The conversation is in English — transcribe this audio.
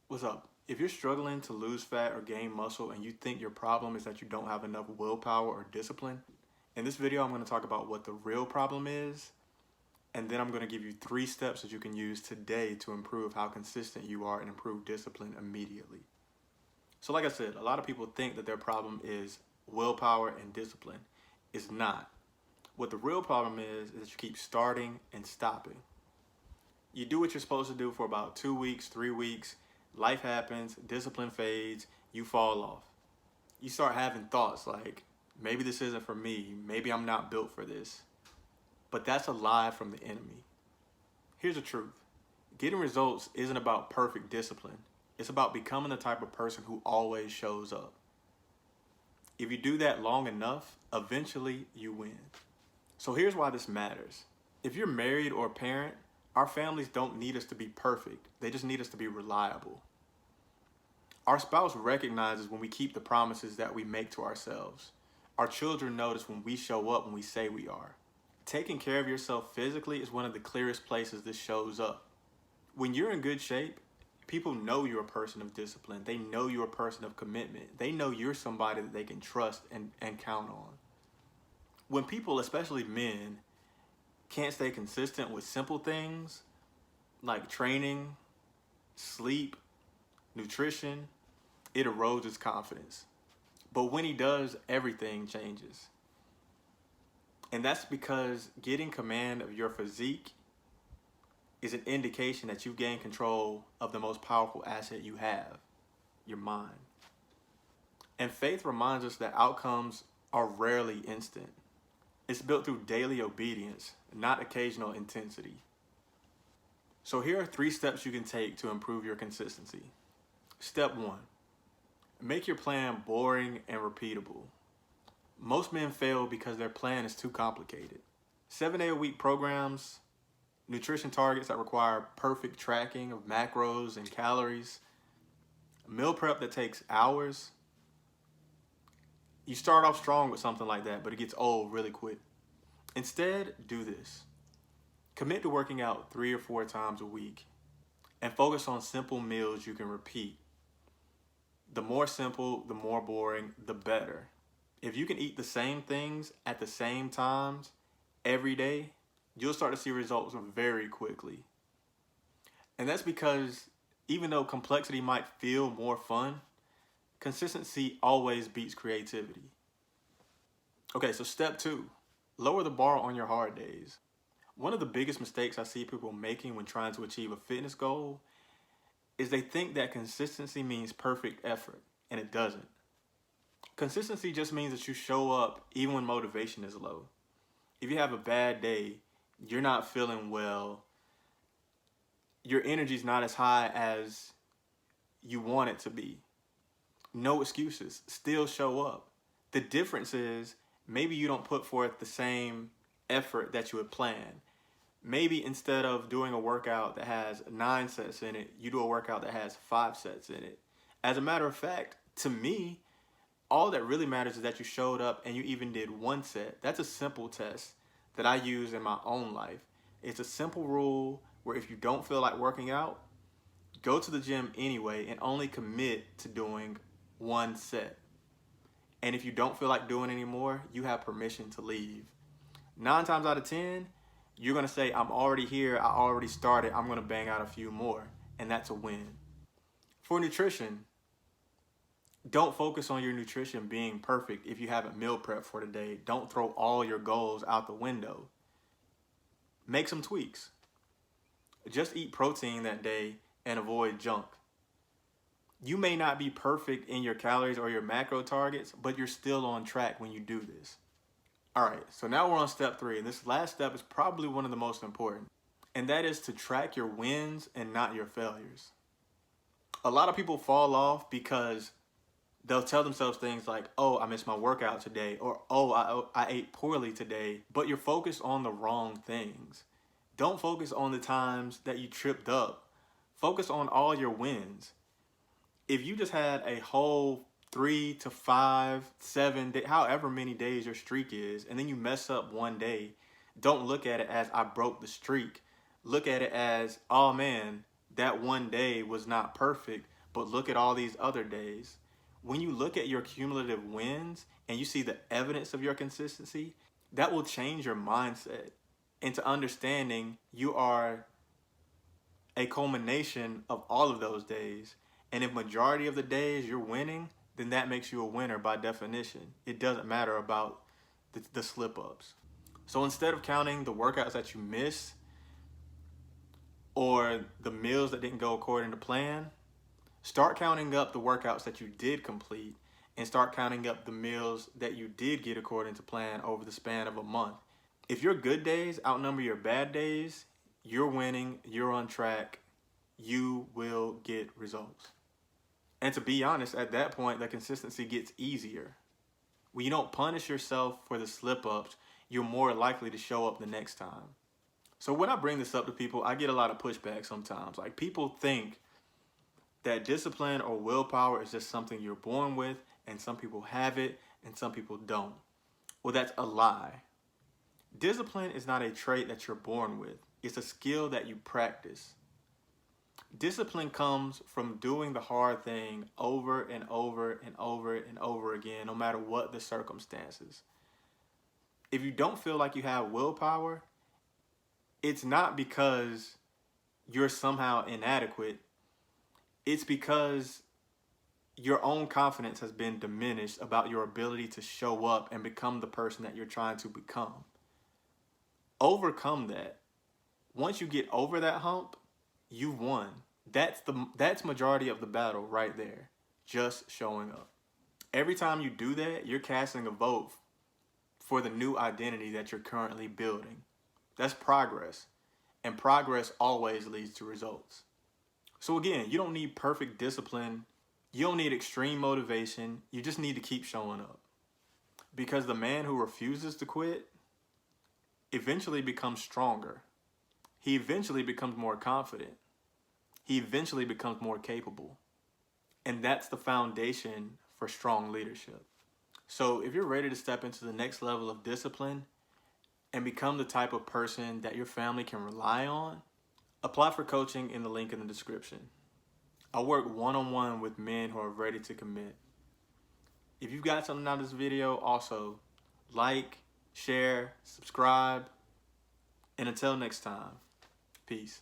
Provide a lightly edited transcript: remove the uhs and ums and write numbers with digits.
What's up? If you're struggling to lose fat or gain muscle and you think your problem is that you don't have enough willpower or discipline, in this video I'm going to talk about what the real problem is, and then I'm going to give you 3 steps that you can use today to improve how consistent you are and improve discipline immediately. So like I said, a lot of people think that their problem is willpower and discipline. It's not. What the real problem is that you keep starting and stopping. You do what you're supposed to do for about 2 weeks, 3 weeks, life happens, discipline fades, you fall off. You start having thoughts like, maybe this isn't for me, maybe I'm not built for this. But that's a lie from the enemy. Here's the truth. Getting results isn't about perfect discipline. It's about becoming the type of person who always shows up. If you do that long enough, eventually you win. So here's why this matters. If you're married or a parent, our families don't need us to be perfect. They just need us to be reliable. Our spouse recognizes when we keep the promises that we make to ourselves. Our children notice when we show up when we say we are. Taking care of yourself physically is one of the clearest places this shows up. When you're in good shape, people know you're a person of discipline. They know you're a person of commitment. They know you're somebody that they can trust and count on. When people, especially men, can't stay consistent with simple things like training, sleep, nutrition, it erodes his confidence. But when he does, everything changes. And that's because getting command of your physique is an indication that you've gained control of the most powerful asset you have, your mind. And faith reminds us that outcomes are rarely instant. It's built through daily obedience, not occasional intensity. So here are 3 steps you can take to improve your consistency. Step 1, make your plan boring and repeatable. Most men fail because their plan is too complicated. 7-day-a-week programs, nutrition targets that require perfect tracking of macros and calories, meal prep that takes hours. You start off strong with something like that, but it gets old really quick. Instead, do this. Commit to working out 3 or 4 times a week and focus on simple meals you can repeat. The more simple, the more boring, the better. If you can eat the same things at the same times every day, you'll start to see results very quickly. And that's because even though complexity might feel more fun, consistency always beats creativity. Okay, so step 2, lower the bar on your hard days. One of the biggest mistakes I see people making when trying to achieve a fitness goal is they think that consistency means perfect effort, and it doesn't. Consistency just means that you show up even when motivation is low. If you have a bad day, you're not feeling well, your energy's not as high as you want it to be. No excuses, still show up. The difference is maybe you don't put forth the same effort that you had planned. Maybe instead of doing a workout that has 9 sets in it, you do a workout that has 5 sets in it. As a matter of fact, to me, all that really matters is that you showed up and you even did 1 set. That's a simple test that I use in my own life. It's a simple rule where if you don't feel like working out, go to the gym anyway and only commit to doing 1 set. And if you don't feel like doing anymore, you have permission to leave. 9 times out of 10, you're gonna say, I'm already here, I already started, I'm gonna bang out a few more, and that's a win. For nutrition, don't focus on your nutrition being perfect if you haven't meal prepped for the day. Don't throw all your goals out the window. Make some tweaks. Just eat protein that day and avoid junk. You may not be perfect in your calories or your macro targets, but you're still on track when you do this. All right, so now we're on step 3, and this last step is probably one of the most important, and that is to track your wins and not your failures. A lot of people fall off because they'll tell themselves things like, oh, I missed my workout today, or oh, I ate poorly today, but you're focused on the wrong things. Don't focus on the times that you tripped up. Focus on all your wins. If you just had a whole 3 to 5, 7, however many days your streak is, and then you mess up one day, don't look at it as I broke the streak. Look at it as, oh man, that one day was not perfect, but look at all these other days. When you look at your cumulative wins and you see the evidence of your consistency, that will change your mindset into understanding you are a culmination of all of those days. And if majority of the days you're winning, then that makes you a winner by definition. It doesn't matter about the slip-ups. So instead of counting the workouts that you missed or the meals that didn't go according to plan, start counting up the workouts that you did complete and start counting up the meals that you did get according to plan over the span of a month. If your good days outnumber your bad days, you're winning, you're on track, you will get results. And to be honest, at that point, the consistency gets easier. When you don't punish yourself for the slip-ups, you're more likely to show up the next time. So when I bring this up to people, I get a lot of pushback sometimes. Like, people think that discipline or willpower is just something you're born with, and some people have it and some people don't. Well, that's a lie. Discipline is not a trait that you're born with. It's a skill that you practice. Discipline comes from doing the hard thing over and over and over and over again, no matter what the circumstances. If you don't feel like you have willpower, it's not because you're somehow inadequate. It's because your own confidence has been diminished about your ability to show up and become the person that you're trying to become. Overcome that. Once you get over that hump, you've won. That's majority of the battle right there. Just showing up. Every time you do that, you're casting a vote for the new identity that you're currently building. That's progress. And progress always leads to results. So again, you don't need perfect discipline. You don't need extreme motivation. You just need to keep showing up. Because the man who refuses to quit eventually becomes stronger. He eventually becomes more confident. He eventually becomes more capable. And that's the foundation for strong leadership. So if you're ready to step into the next level of discipline and become the type of person that your family can rely on, apply for coaching in the link in the description. I work one-on-one with men who are ready to commit. If you've got something out of this video, also like, share, subscribe, and until next time, peace.